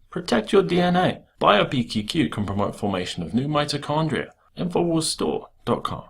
Protect your DNA. BioPQQ can promote formation of new mitochondria. Infowarsstore.com.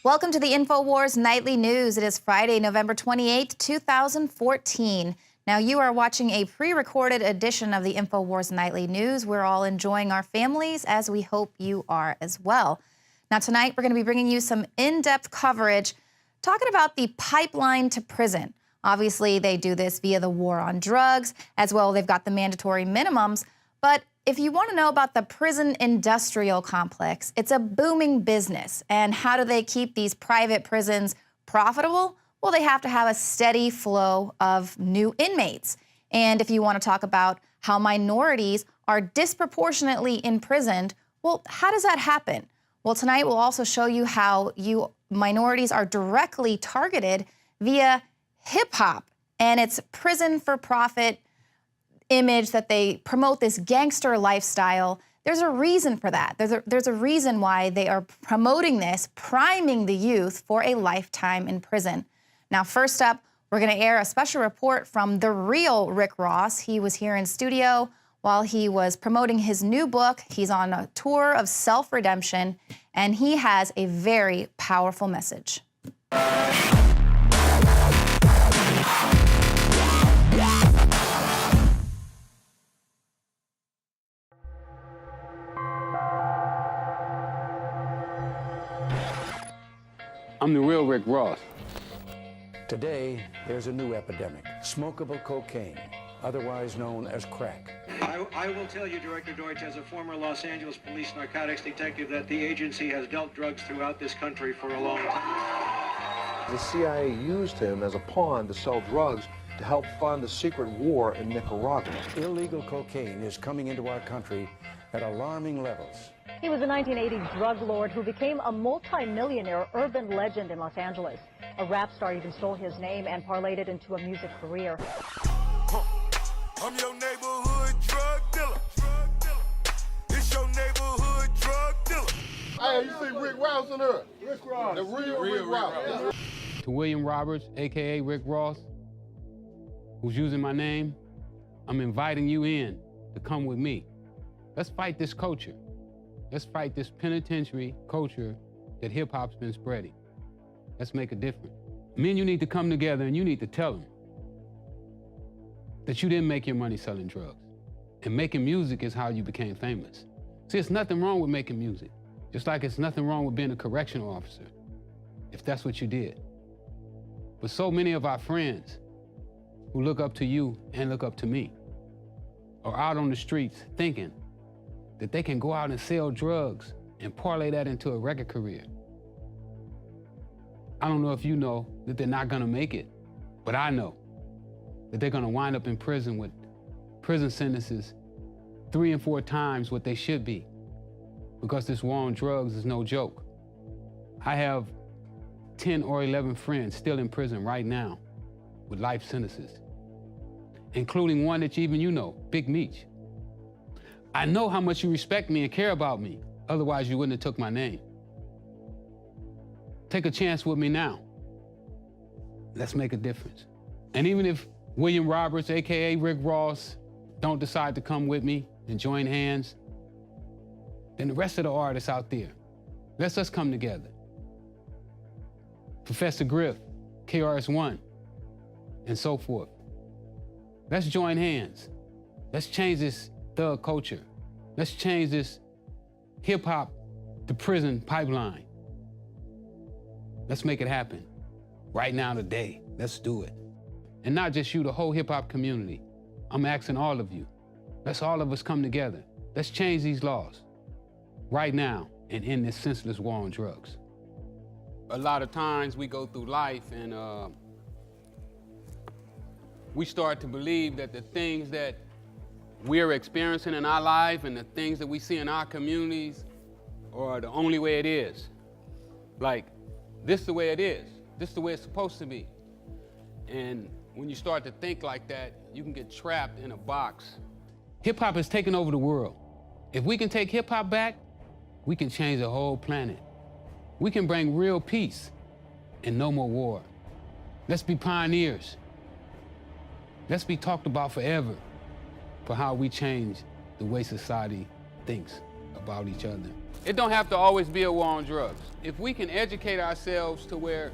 Welcome to the Infowars Nightly News. It is Friday, November 28, 2014. Now you are watching a pre-recorded edition of the Infowars Nightly News. We're all enjoying our families, as we hope you are as well. Now tonight we're going to be bringing you some in-depth coverage talking about the pipeline to prison. Obviously they do this via the war on drugs, as well they've got the mandatory minimums, but if you want to know about the prison industrial complex, it's a booming business. And how do they keep these private prisons profitable? Well, they have to have a steady flow of new inmates. And if you want to talk about how minorities are disproportionately imprisoned, well, how does that happen? Well, tonight we'll also show you how minorities are directly targeted via hip-hop and its prison-for-profit image that they promote, this gangster lifestyle. There's a reason for that. There's a reason why they are promoting this, priming the youth for a lifetime in prison. Now, first up, we're going to air a special report from the real Rick Ross. He was here in studio while he was promoting his new book. He's on a tour of self-redemption, and he has a very powerful message. I'm the real Rick Ross. Today, there's a new epidemic, smokable cocaine, otherwise known as crack. I will tell you, Director Deutsch, as a former Los Angeles police narcotics detective, that the agency has dealt drugs throughout this country for a long time. The CIA used him as a pawn to sell drugs to help fund the secret war in Nicaragua. Illegal cocaine is coming into our country at alarming levels. He was a 1980s drug lord who became a multi-millionaire urban legend in Los Angeles. A rap star even stole his name and parlayed it into a music career. I'm your neighborhood drug dealer. It's your neighborhood drug dealer. Hey, you see Rick Ross in there? Rick Ross. The real Rick Ross. To William Roberts, a.k.a. Rick Ross, who's using my name, I'm inviting you in to come with me. Let's fight this culture. Let's fight this penitentiary culture that hip-hop's been spreading. Let's make a difference. Men, you need to come together and you need to tell them that you didn't make your money selling drugs. And making music is how you became famous. See, it's nothing wrong with making music, just like it's nothing wrong with being a correctional officer, if that's what you did. But so many of our friends who look up to you and look up to me are out on the streets thinking that they can go out and sell drugs and parlay that into a record career. I don't know if you know that they're not gonna make it, but I know that they're gonna wind up in prison with prison sentences 3 and 4 times what they should be, because this war on drugs is no joke. I have 10 or 11 friends still in prison right now with life sentences, including one that even you know, Big Meech. I know how much you respect me and care about me. Otherwise, you wouldn't have took my name. Take a chance with me now. Let's make a difference. And even if William Roberts, a.k.a. Rick Ross, don't decide to come with me and join hands, then the rest of the artists out there, let's us come together. Professor Griff, KRS-One, and so forth. Let's join hands. Let's change this thug culture. Let's change this hip-hop to prison pipeline. Let's make it happen. Right now, today. Let's do it. And not just you, the whole hip-hop community. I'm asking all of you. Let's all of us come together. Let's change these laws right now and end this senseless war on drugs. A lot of times we go through life and we start to believe that the things that we're experiencing in our life and the things that we see in our communities are the only way it is. Like, this is the way it is. This is the way it's supposed to be. And when you start to think like that, you can get trapped in a box. Hip-hop has taken over the world. If we can take hip-hop back, we can change the whole planet. We can bring real peace and no more war. Let's be pioneers. Let's be talked about forever for how we change the way society thinks about each other. It don't have to always be a war on drugs. If we can educate ourselves to where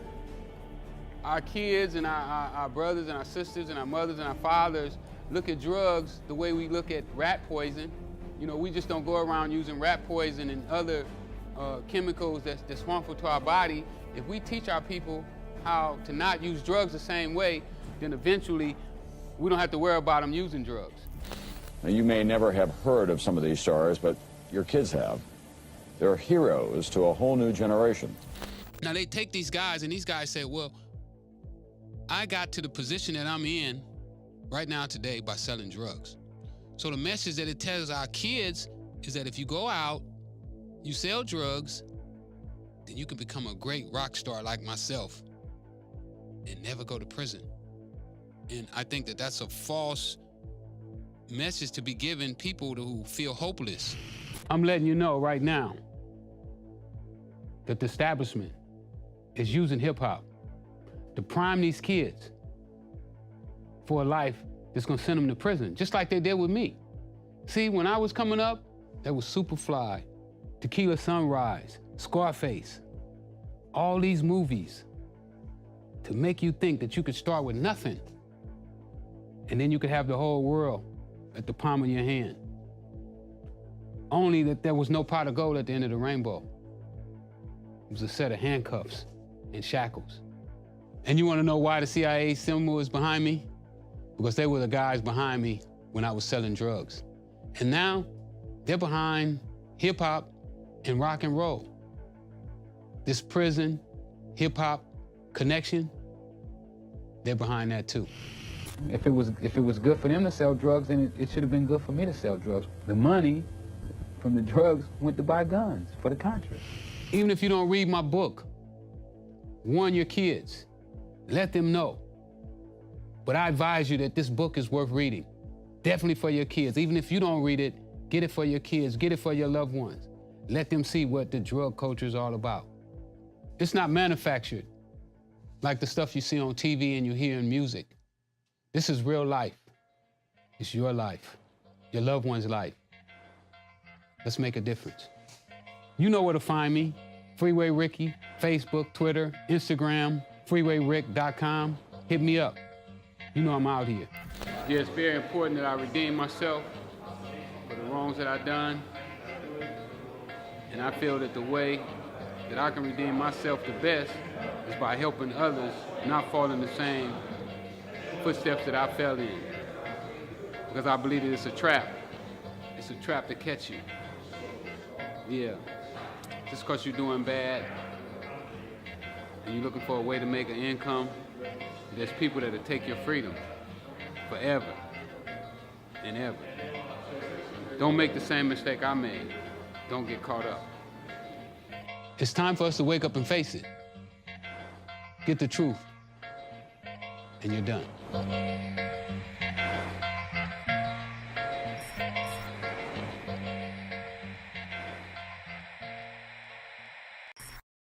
our kids and our brothers and our sisters and our mothers and our fathers look at drugs the way we look at rat poison. You know, we just don't go around using rat poison and other chemicals that's harmful to our body. If we teach our people how to not use drugs the same way, then eventually we don't have to worry about them using drugs. Now, you may never have heard of some of these stars, but your kids have. They're heroes to a whole new generation. Now they take these guys and these guys say, well, I got to the position that I'm in right now today by selling drugs. So the message that it tells our kids is that if you go out, you sell drugs, then you can become a great rock star like myself and never go to prison. And I think that that's a false message to be given people who feel hopeless. I'm letting you know right now that the establishment is using hip-hop to prime these kids for a life that's gonna send them to prison, just like they did with me. See, when I was coming up, there was Superfly, Tequila Sunrise, Scarface, all these movies to make you think that you could start with nothing and then you could have the whole world at the palm of your hand. Only that there was no pot of gold at the end of the rainbow. It was a set of handcuffs and shackles. And you wanna know why the CIA symbol is behind me? Because they were the guys behind me when I was selling drugs. And now, they're behind hip-hop and rock and roll. This prison, hip-hop connection, they're behind that too. If it was good for them to sell drugs, then it should have been good for me to sell drugs. The money from the drugs went to buy guns for the Contras. Even if you don't read my book, warn your kids, let them know. But I advise you that this book is worth reading, definitely for your kids. Even if you don't read it, get it for your kids, get it for your loved ones. Let them see what the drug culture is all about. It's not manufactured like the stuff you see on TV and you hear in music. This is real life. It's your life, your loved one's life. Let's make a difference. You know where to find me. Freeway Ricky, Facebook, Twitter, Instagram, freewayrick.com. Hit me up. You know I'm out here. Yeah, it's very important that I redeem myself for the wrongs that I've done. And I feel that the way that I can redeem myself the best is by helping others not fall in the same footsteps that I fell in. Because I believe that it's a trap. It's a trap to catch you. Yeah. Just because you're doing bad and you're looking for a way to make an income, there's people that'll take your freedom forever and ever. Don't make the same mistake I made. Don't get caught up. It's time for us to wake up and face it. Get the truth, and you're done.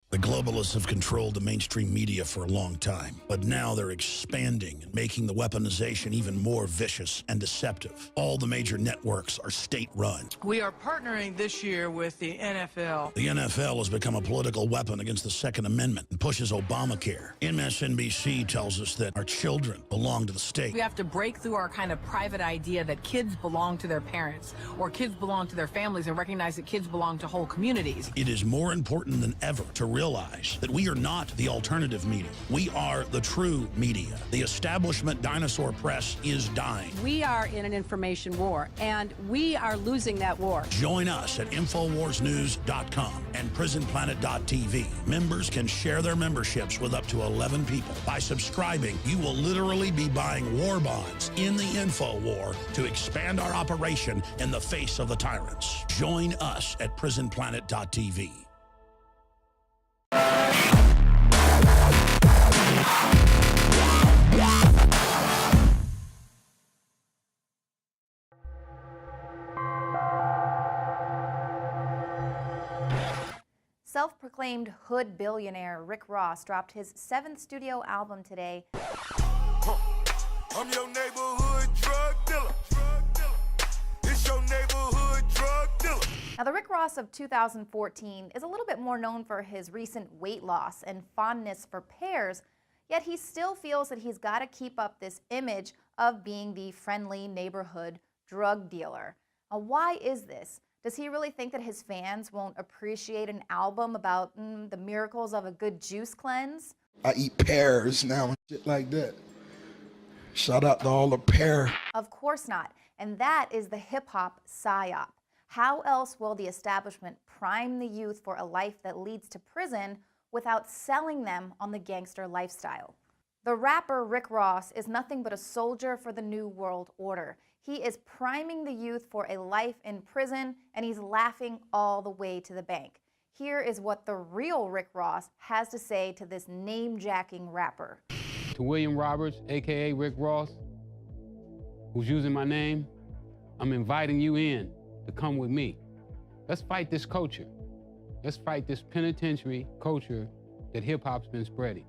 The globalists have controlled the mainstream media for a long time, but now they're expanding and making the weaponization even more vicious and deceptive. All the major networks are state-run. We are partnering this year with the NFL. The NFL has become a political weapon against the Second Amendment and pushes Obamacare. MSNBC tells us that our children belong to the state. We have to break through our kind of private idea that kids belong to their parents or kids belong to their families and recognize that kids belong to whole communities. It is more important than ever to realize that we are not the alternative media. We are the true media. The establishment dinosaur press is dying. We are in an information war, and we are losing that war. Join us at InfoWarsNews.com and PrisonPlanet.tv. Members can share their memberships with up to 11 people. By subscribing, you will literally be buying war bonds in the info war to expand our operation in the face of the tyrants. Join us at PrisonPlanet.tv. Yeah. self-proclaimed hood billionaire Rick Ross dropped his 7th studio album today. I'm your neighborhood drug dealer. It's your neighborhood drug dealer. Now, the Rick Ross of 2014 is a little bit more known for his recent weight loss and fondness for pears, yet he still feels that he's got to keep up this image of being the friendly neighborhood drug dealer. Now, why is this? Does he really think that his fans won't appreciate an album about the miracles of a good juice cleanse? I eat pears now and shit like that. Shout out to all the pear. Of course not. And that is the hip-hop psyop. How else will the establishment prime the youth for a life that leads to prison without selling them on the gangster lifestyle? The rapper Rick Ross is nothing but a soldier for the New World Order. He is priming the youth for a life in prison, and he's laughing all the way to the bank. Here is what the real Rick Ross has to say to this name-jacking rapper. To William Roberts, AKA Rick Ross, who's using my name, I'm inviting you in to come with me. Let's fight this culture. Let's fight this penitentiary culture that hip-hop's been spreading.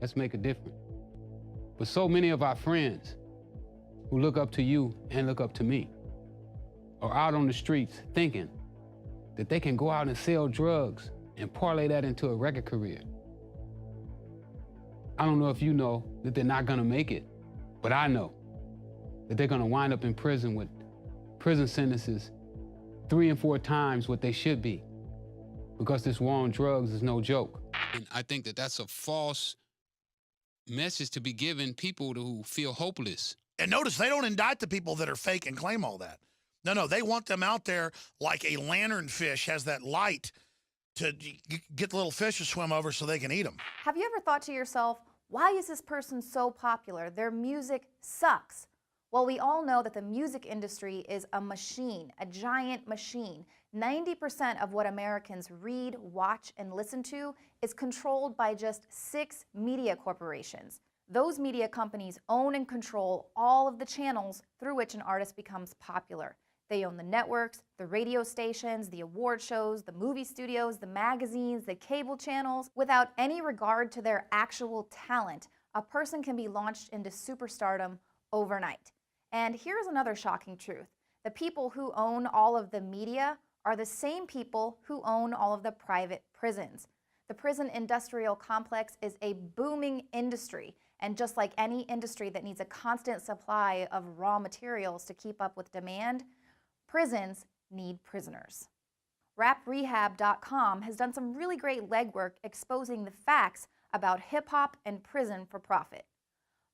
Let's make a difference. But so many of our friends who look up to you and look up to me are out on the streets thinking that they can go out and sell drugs and parlay that into a record career. I don't know if you know that they're not gonna make it, but I know that they're gonna wind up in prison with prison sentences 3 and 4 times what they should be, because this war on drugs is no joke. And I think that that's a false message to be given people who feel hopeless. And notice they don't indict the people that are fake and claim all that. No, they want them out there like a lanternfish has that light to get the little fish to swim over so they can eat them. Have you ever thought to yourself, why is this person so popular? Their music sucks. Well, we all know that the music industry is a machine, a giant machine. 90% of what Americans read, watch, and listen to is controlled by just 6 media corporations. Those media companies own and control all of the channels through which an artist becomes popular. They own the networks, the radio stations, the award shows, the movie studios, the magazines, the cable channels. Without any regard to their actual talent, a person can be launched into superstardom overnight. And here's another shocking truth. The people who own all of the media are the same people who own all of the private prisons. The prison industrial complex is a booming industry, and just like any industry that needs a constant supply of raw materials to keep up with demand, prisons need prisoners. RapRehab.com has done some really great legwork exposing the facts about hip-hop and prison for profit.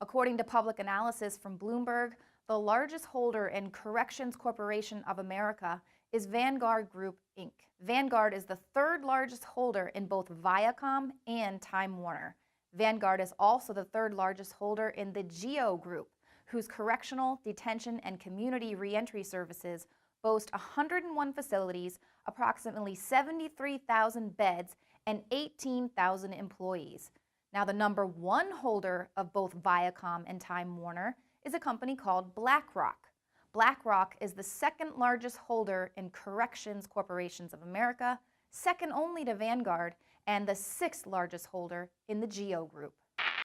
According to public analysis from Bloomberg, the largest holder in Corrections Corporation of America is Vanguard Group, Inc. Vanguard is the 3rd largest holder in both Viacom and Time Warner. Vanguard is also the 3rd largest holder in the GEO Group, whose correctional, detention, and community reentry services boast 101 facilities, approximately 73,000 beds, and 18,000 employees. Now, the #1 holder of both Viacom and Time Warner is a company called BlackRock. BlackRock is the 2nd largest holder in Corrections Corporations of America, second only to Vanguard, and the 6th largest holder in the GEO Group.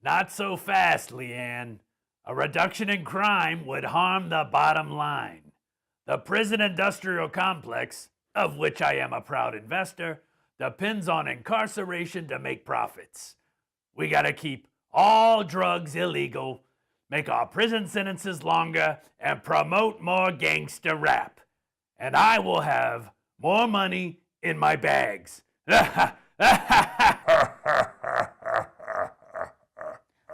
Not so fast, Leanne. A reduction in crime would harm the bottom line. The prison industrial complex, of which I am a proud investor, depends on incarceration to make profits. We gotta keep all drugs illegal, make our prison sentences longer, and promote more gangster rap. And I will have more money in my bags.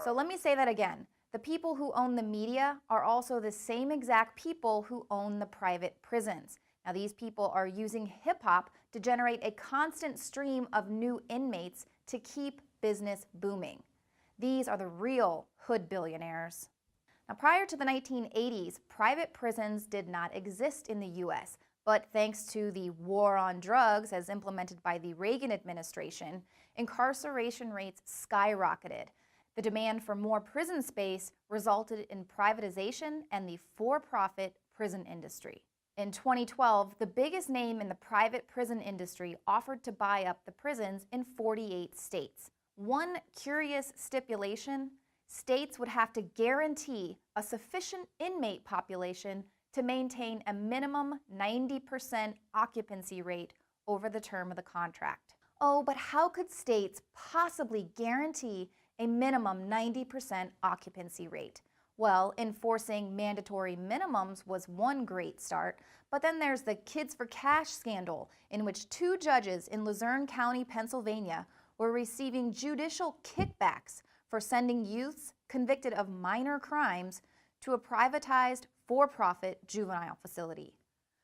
So let me say that again. The people who own the media are also the same exact people who own the private prisons. Now, these people are using hip-hop to generate a constant stream of new inmates to keep business booming. These are the real hood billionaires. Now, prior to the 1980s, private prisons did not exist in the U.S., but thanks to the war on drugs as implemented by the Reagan administration, incarceration rates skyrocketed. The demand for more prison space resulted in privatization and the for-profit prison industry. In 2012, the biggest name in the private prison industry offered to buy up the prisons in 48 states. One curious stipulation: states would have to guarantee a sufficient inmate population to maintain a minimum 90% occupancy rate over the term of the contract. Oh, but how could states possibly guarantee a minimum 90% occupancy rate? Well, enforcing mandatory minimums was one great start, but then there's the Kids for Cash scandal, in which 2 judges in Luzerne County, Pennsylvania, were receiving judicial kickbacks for sending youths convicted of minor crimes to a privatized, for-profit juvenile facility.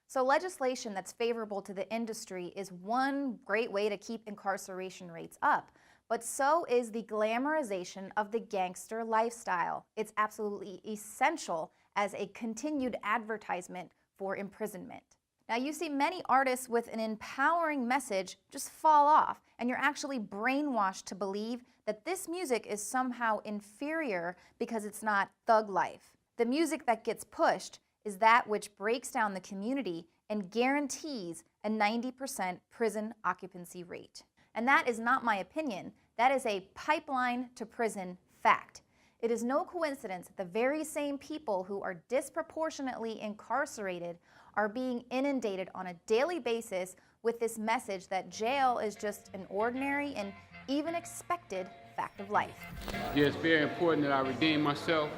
So legislation that's favorable to the industry is one great way to keep incarceration rates up, but so is the glamorization of the gangster lifestyle. It's absolutely essential as a continued advertisement for imprisonment. Now, you see many artists with an empowering message just fall off, and you're actually brainwashed to believe that this music is somehow inferior because it's not thug life. The music that gets pushed is that which breaks down the community and guarantees a 90% prison occupancy rate. And that is not my opinion. That is a pipeline to prison fact. It is no coincidence that the very same people who are disproportionately incarcerated are being inundated on a daily basis with this message that jail is just an ordinary and even expected fact of life. Yeah, it's very important that I redeem myself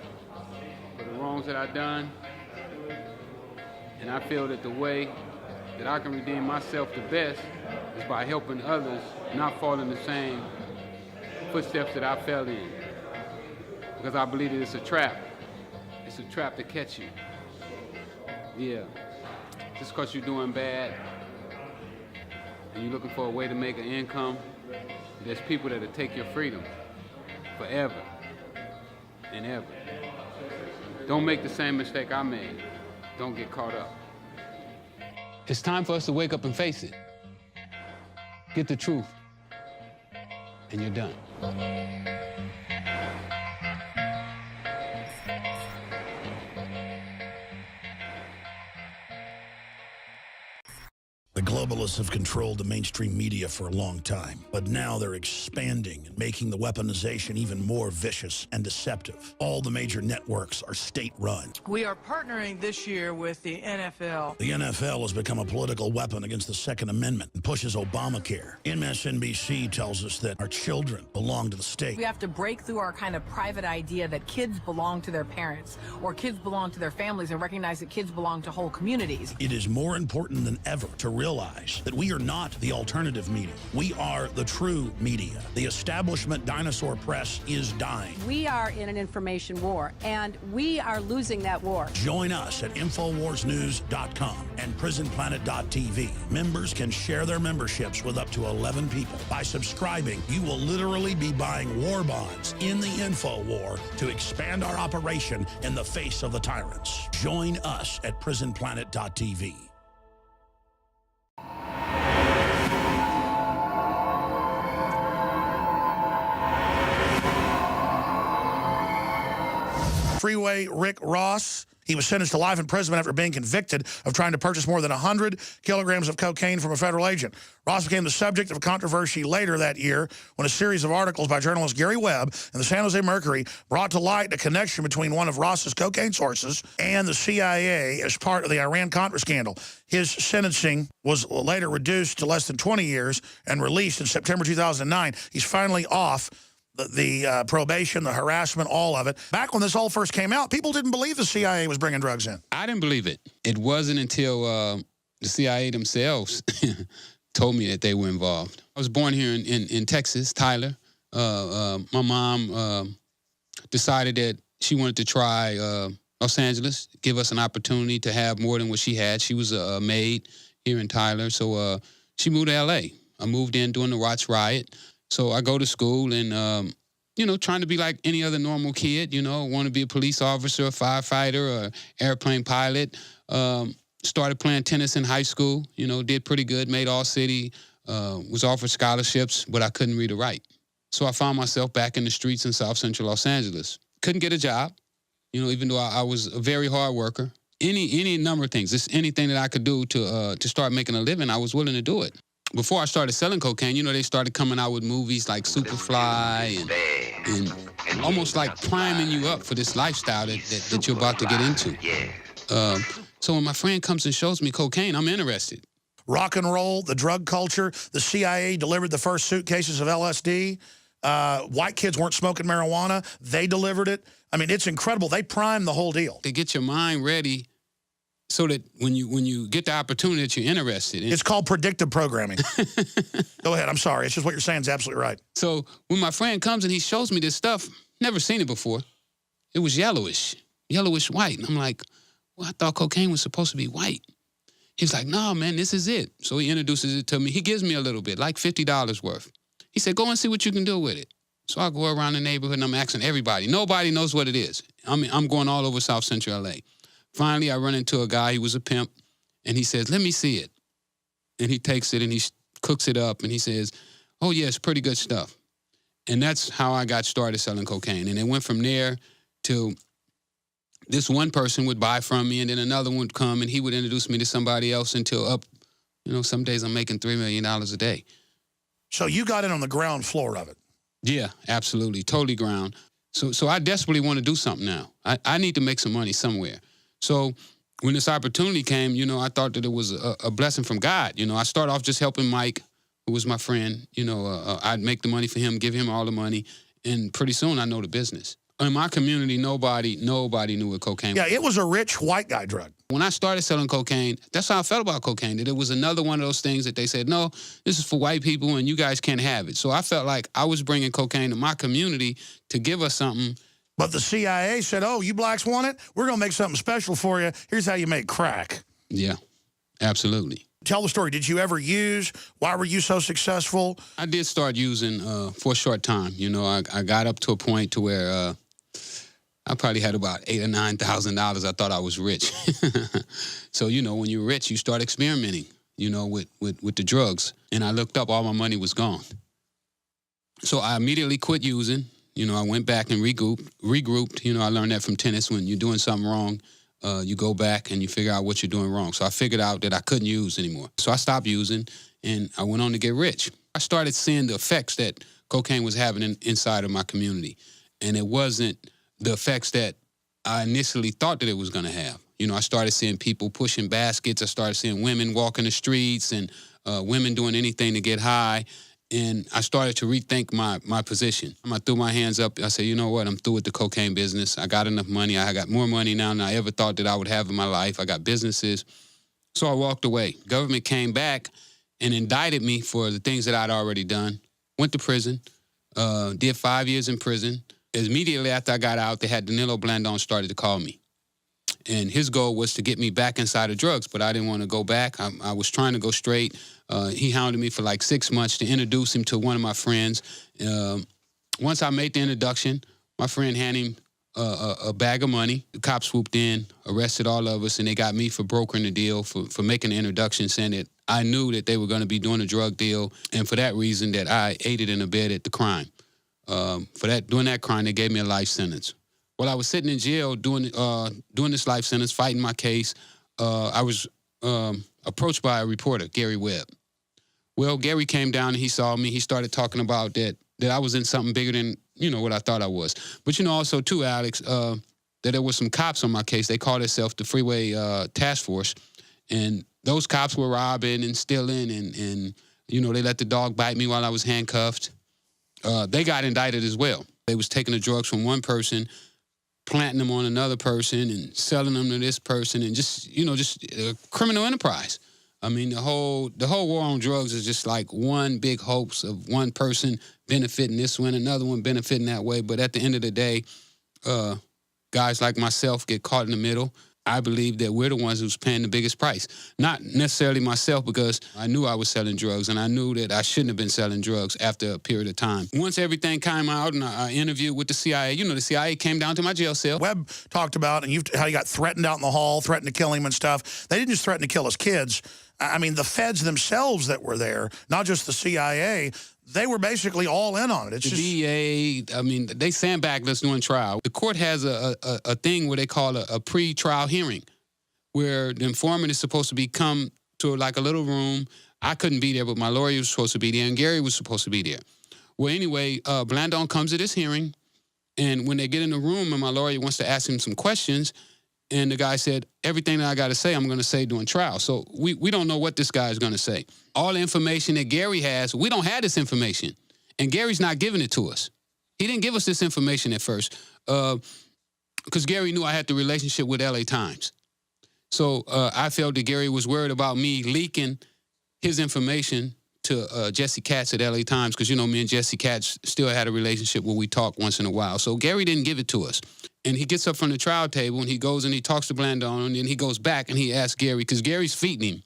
for the wrongs that I've done. And I feel that the way that I can redeem myself the best is by helping others not fall in the same footsteps that I fell in. Because I believe that it's a trap. It's a trap to catch you. Yeah. Just because you're doing bad and you're looking for a way to make an income, there's people that'll take your freedom forever and ever. Don't make the same mistake I made. Don't get caught up. It's time for us to wake up and face it. Get the truth, and you're done. The globalists have controlled the mainstream media for a long time, but now they're expanding and making the weaponization even more vicious and deceptive. All the major networks are state-run. We are partnering this year with the NFL. The NFL has become a political weapon against the Second Amendment and pushes Obamacare. MSNBC tells us that our children belong to the state. We have to break through our kind of private idea that kids belong to their parents or kids belong to their families and recognize that kids belong to whole communities. It is more important than ever to realize that we are not the alternative media. We are the true media. The establishment dinosaur press is dying. We are in an information war, and we are losing that war. Join us at InfoWarsNews.com and PrisonPlanet.tv. Members can share their memberships with up to 11 people. By subscribing, you will literally be buying war bonds in the info war to expand our operation in the face of the tyrants. Join us at PrisonPlanet.tv. Freeway Rick Ross. He was sentenced to life imprisonment after being convicted of trying to purchase more than 100 kilograms of cocaine from a federal agent. Ross became the subject of a controversy later that year when a series of articles by journalist Gary Webb in the San Jose Mercury brought to light the connection between one of Ross's cocaine sources and the CIA as part of the Iran-Contra scandal. His sentencing was later reduced to less than 20 years and released in September 2009. He's finally off the probation, the harassment, all of it. Back when this all first came out, people didn't believe the CIA was bringing drugs in. I didn't believe it. It wasn't until the CIA themselves told me that they were involved. I was born here in Texas, Tyler. My mom decided that she wanted to try Los Angeles, give us an opportunity to have more than what she had. She was a maid here in Tyler, so she moved to L.A. I moved in during the Watts riot. So I go to school and, you know, trying to be like any other normal kid, you know, want to be a police officer, a firefighter, or airplane pilot. Started playing tennis in high school, you know, did pretty good, made All-City, was offered scholarships, but I couldn't read or write. So I found myself back in the streets in South Central Los Angeles. Couldn't get a job, you know, even though I was a very hard worker. any number of things. Just anything that I could do to start making a living, I was willing to do it. Before I started selling cocaine, you know, they started coming out with movies like Superfly and almost like priming you up for this lifestyle that you're about to get into. So when my friend comes and shows me cocaine, I'm interested. Rock and roll, the drug culture, the CIA delivered the first suitcases of LSD. White kids weren't smoking marijuana. They delivered it. I mean, it's incredible. They primed the whole deal. They get your mind ready so that when you get the opportunity that you're interested in. It's called predictive programming. Go ahead. I'm sorry. It's just what you're saying is absolutely right. So when my friend comes and he shows me this stuff, never seen it before. It was yellowish white. And I'm like, well, I thought cocaine was supposed to be white. He's like, no, man, this is it. So he introduces it to me. He gives me a little bit, like $50 worth. He said, go and see what you can do with it. So I go around the neighborhood and I'm asking everybody. Nobody knows what it is. I'm going all over South Central LA. Finally, I run into a guy. He was a pimp. And he says, let me see it. And he takes it and he cooks it up. And he says, oh, yeah, it's pretty good stuff. And that's how I got started selling cocaine. And it went from there to this one person would buy from me, and then another one would come, and he would introduce me to somebody else until some days I'm making $3 million a day. So you got in on the ground floor of it. Yeah, absolutely. Totally ground. So I desperately want to do something now. I need to make some money somewhere. So when this opportunity came, you know, I thought that it was a blessing from God. You know, I started off just helping Mike, who was my friend. You know, I'd make the money for him, give him all the money, and pretty soon I know the business. In my community, nobody knew what cocaine was. Yeah, it was a rich white guy drug. When I started selling cocaine, that's how I felt about cocaine, that it was another one of those things that they said, no, this is for white people and you guys can't have it. So I felt like I was bringing cocaine to my community to give us something. But the CIA said, oh, you blacks want it? We're going to make something special for you. Here's how you make crack. Yeah, absolutely. Tell the story. Did you ever use? Why were you so successful? I did start using for a short time. You know, I got up to a point to where I probably had about $8,000 or $9,000. I thought I was rich. So, you know, when you're rich, you start experimenting, you know, with the drugs. And I looked up, all my money was gone. So I immediately quit using. You know, I went back and regrouped. You know, I learned that from tennis. When you're doing something wrong, you go back and you figure out what you're doing wrong. So I figured out that I couldn't use anymore. So I stopped using, and I went on to get rich. I started seeing the effects that cocaine was having inside of my community. And it wasn't the effects that I initially thought that it was going to have. You know, I started seeing people pushing baskets. I started seeing women walking the streets and women doing anything to get high. And I started to rethink my position. I threw my hands up. I said, you know what? I'm through with the cocaine business. I got enough money. I got more money now than I ever thought that I would have in my life. I got businesses. So I walked away. Government came back and indicted me for the things that I'd already done. Went to prison. Did 5 years in prison. Immediately after I got out, they had Danilo Blandon started to call me. And his goal was to get me back inside of drugs, but I didn't want to go back. I was trying to go straight. He hounded me for like 6 months to introduce him to one of my friends. Once I made the introduction, my friend handed him a bag of money. The cops swooped in, arrested all of us, and they got me for brokering the deal, for making the introduction, saying that I knew that they were going to be doing a drug deal, and for that reason that I aided and abetted the crime. Doing that crime, they gave me a life sentence. While I was sitting in jail doing this life sentence, fighting my case, I was approached by a reporter, Gary Webb. Well, Gary came down and he saw me. He started talking about that I was in something bigger than, you know, what I thought I was. But, you know, also, too, Alex, that there were some cops on my case. They called themselves the Freeway Task Force. And those cops were robbing and stealing and, you know, they let the dog bite me while I was handcuffed. They got indicted as well. They was taking the drugs from one person, planting them on another person and selling them to this person and just a criminal enterprise. I mean, the whole war on drugs is just like one big hoax of one person benefiting this one, another one benefiting that way. But at the end of the day, guys like myself get caught in the middle. I believe that we're the ones who's paying the biggest price. Not necessarily myself, because I knew I was selling drugs, and I knew that I shouldn't have been selling drugs after a period of time. Once everything came out and I interviewed with the CIA, you know, the CIA came down to my jail cell. Webb talked about how you got threatened out in the hall, threatened to kill him and stuff. They didn't just threaten to kill his kids. I mean, the feds themselves that were there, not just the CIA, they were basically all in on it. It's the DA, I mean, they sandbagged us during trial. The court has a thing where they call a pre-trial hearing. where the informant is supposed to come to like a little room. I couldn't be there, but my lawyer was supposed to be there, and Gary was supposed to be there. Well, anyway, Blandon comes to this hearing, and when they get in the room and my lawyer wants to ask him some questions, and the guy said, everything that I got to say, I'm going to say during trial. So we don't know what this guy is going to say. All the information that Gary has, we don't have this information, and Gary's not giving it to us. He didn't give us this information at first because Gary knew I had the relationship with LA Times. So I felt that Gary was worried about me leaking his information to Jesse Katz at LA Times because, you know, me and Jesse Katz still had a relationship where we talk once in a while. So Gary didn't give it to us. And he gets up from the trial table and he goes and he talks to Blandon and then he goes back and he asks Gary, because Gary's feeding him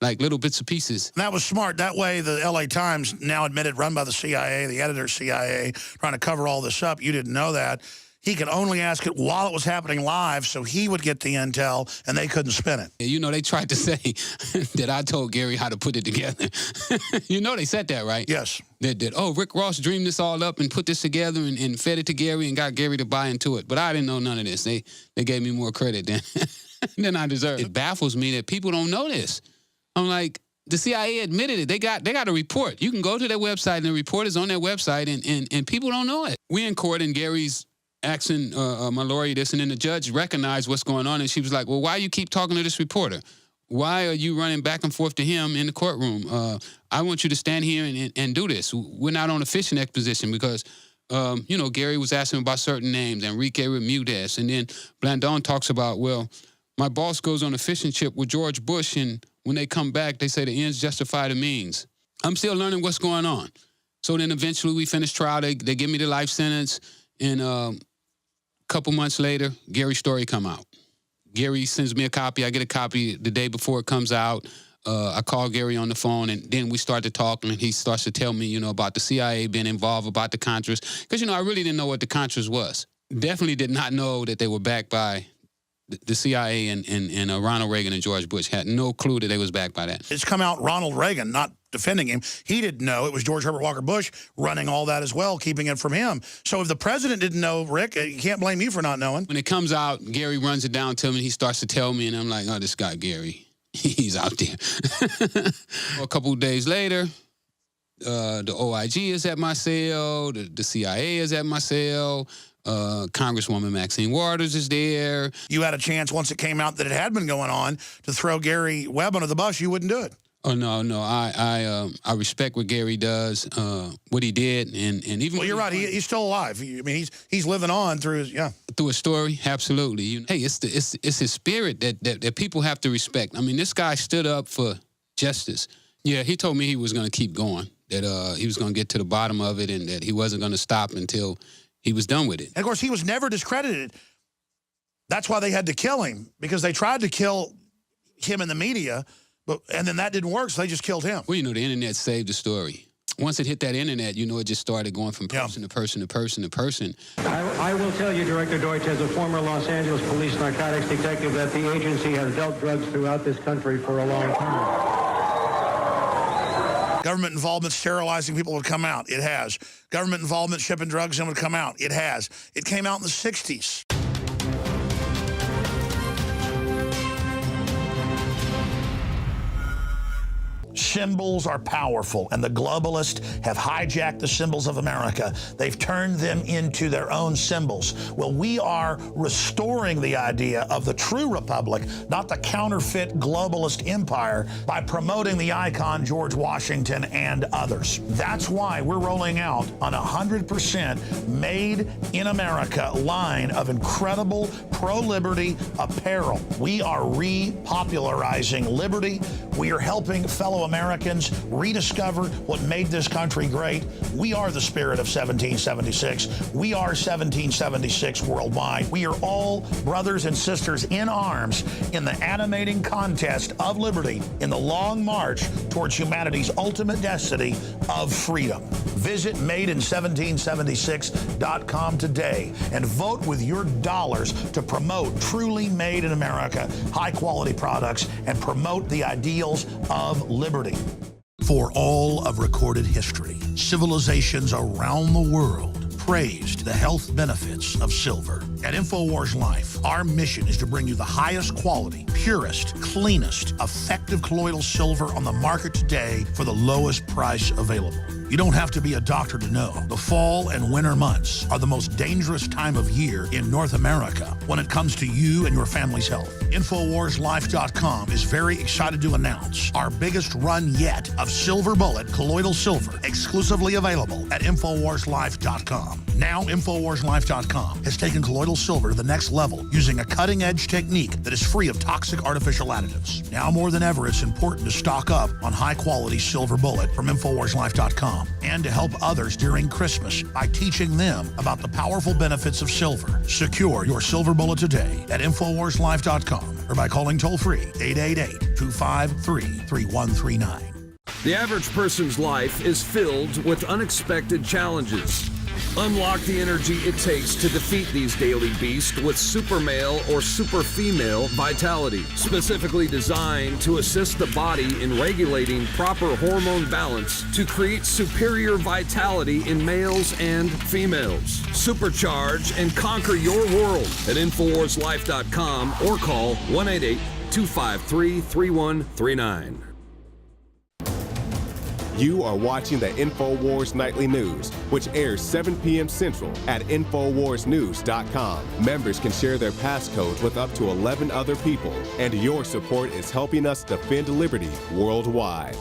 like little bits and pieces. And that was smart. That way the LA Times, now admitted run by the CIA, the editor's CIA, trying to cover all this up. You didn't know that. He could only ask it while it was happening live, so he would get the intel, and they couldn't spin it. You know, they tried to say that I told Gary how to put it together. You know they said that, right? Yes. That oh, Rick Ross dreamed this all up and put this together and fed it to Gary and got Gary to buy into it. But I didn't know none of this. They gave me more credit than I deserved. It baffles me that people don't know this. I'm like, the CIA admitted it. They got a report. You can go to their website, and the report is on their website, and people don't know it. We in court, and Gary's asking my lawyer this, and then the judge recognized what's going on, and she was like, well, why you keep talking to this reporter? Why are you running back and forth to him in the courtroom? I want you to stand here and do this. We're not on a fishing expedition because, you know, Gary was asking about certain names, Enrique Bermudez, and then Blandon talks about, well, my boss goes on a fishing trip with George Bush, and when they come back, they say the ends justify the means. I'm still learning what's going on. So then eventually we finish trial. They give me the life sentence, and couple months later, Gary's story come out. Gary sends me a copy. I get a copy the day before it comes out. I call Gary on the phone, and then we start to talk, and he starts to tell me, you know, about the CIA being involved, about the Contras. Because, you know, I really didn't know what the Contras was. Definitely did not know that they were backed by the CIA and Ronald Reagan and George Bush. Had no clue that they was backed by that. It's come out Ronald Reagan, not defending him. He didn't know. It was George Herbert Walker Bush running all that as well, keeping it from him. So if the president didn't know, Rick, you can't blame you for not knowing. When it comes out, Gary runs it down to me. He starts to tell me, and I'm like, oh, this guy, Gary, he's out there. A couple of days later, the OIG is at my cell. The CIA is at my cell. Congresswoman Maxine Waters is there. You had a chance once it came out that it had been going on to throw Gary Webb under the bus. You wouldn't do it. Oh no! I respect what Gary does, what he did, and even. Well, you're right. He's still alive. I mean, he's living on through his through his story. Absolutely. You know, hey, it's his spirit that people have to respect. I mean, this guy stood up for justice. Yeah, he told me he was going to keep going. That he was going to get to the bottom of it, and that he wasn't going to stop until he was done with it. And of course, he was never discredited. That's why they had to kill him, because they tried to kill him in the media. And then that didn't work, so they just killed him. Well, you know, the internet saved the story. Once it hit that internet, you know, it just started going from person to person to person to person. I will tell you, Director Deutsch, as a former Los Angeles police narcotics detective, that the agency has dealt drugs throughout this country for a long time. Government involvement sterilizing people would come out. It has. Government involvement shipping drugs in would come out. It has. It came out in the 60s. Symbols are powerful, and the globalists have hijacked the symbols of America. They've turned them into their own symbols. Well, we are restoring the idea of the true republic, not the counterfeit globalist empire, by promoting the icon George Washington and others. That's why we're rolling out an 100% made in America line of incredible pro-liberty apparel. We are repopularizing liberty. We are helping fellow Americans rediscover what made this country great. We are the spirit of 1776. We are 1776 worldwide. We are all brothers and sisters in arms in the animating contest of liberty in the long march towards humanity's ultimate destiny of freedom. Visit madein1776.com today and vote with your dollars to promote truly made in America, high-quality products, and promote the ideals of liberty. For all of recorded history, civilizations around the world praised the health benefits of silver. At InfoWars Life, our mission is to bring you the highest quality, purest, cleanest, effective colloidal silver on the market today for the lowest price available. You don't have to be a doctor to know. The fall and winter months are the most dangerous time of year in North America when it comes to you and your family's health. InfoWarsLife.com is very excited to announce our biggest run yet of Silver Bullet colloidal silver, exclusively available at InfoWarsLife.com. Now, InfoWarsLife.com has taken colloidal silver to the next level using a cutting-edge technique that is free of toxic artificial additives. Now more than ever, it's important to stock up on high-quality Silver Bullet from InfoWarsLife.com and to help others during Christmas by teaching them about the powerful benefits of silver. Secure your Silver Bullet today at InfoWarsLife.com or by calling toll-free 888-253-3139. The average person's life is filled with unexpected challenges. Unlock the energy it takes to defeat these daily beasts with Super Male or Super Female Vitality, specifically designed to assist the body in regulating proper hormone balance to create superior vitality in males and females. Supercharge and conquer your world at InfoWarsLife.com or call 1-888-253-3139. You are watching the Infowars Nightly News, which airs 7 p.m. Central at InfoWarsNews.com. Members can share their passcodes with up to 11 other people, and your support is helping us defend liberty worldwide.